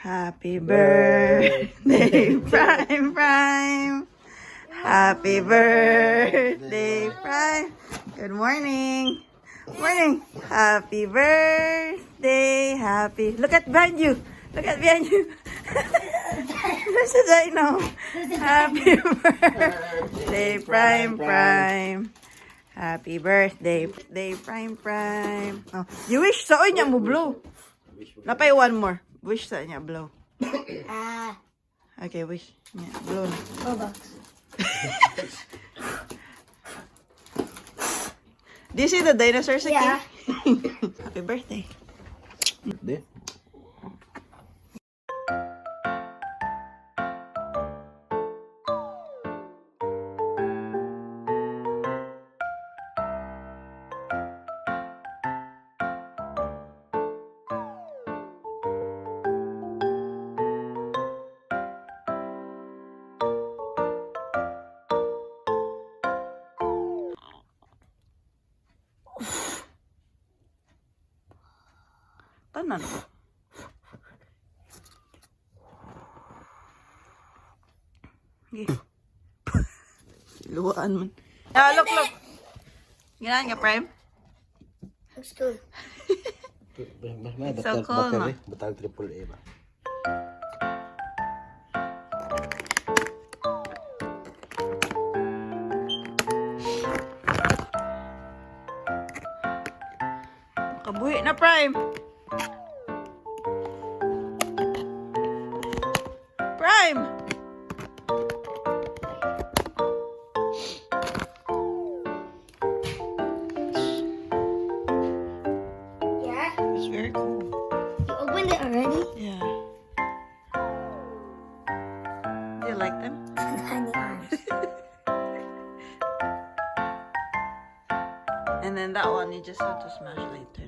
Happy birthday, Prime Prime. Happy birthday, Prime. Good morning. Morning. Happy birthday. Happy. Look at behind you. Look at behind you. There's a dino. Happy birthday, Prime Prime. Happy birthday, Prime Prime. Oh, you wish sa niya mo blow. Napay one more. Wish sa niya blow. Okay, wish. Yeah, blow na. Do you see the dinosaurs again? Yeah. Happy birthday. Hindi. Tanan. Okay. Luwaan man. Ah, look. Ganahan nga, Prime? Looks good. It's so cool, no? Batang triple A ba? Kabuhi na, Prime. Prime! Yeah? It's very cool. You opened it already? Yeah. Do you like them? Tiny arms. And then that one, you just have to smash later.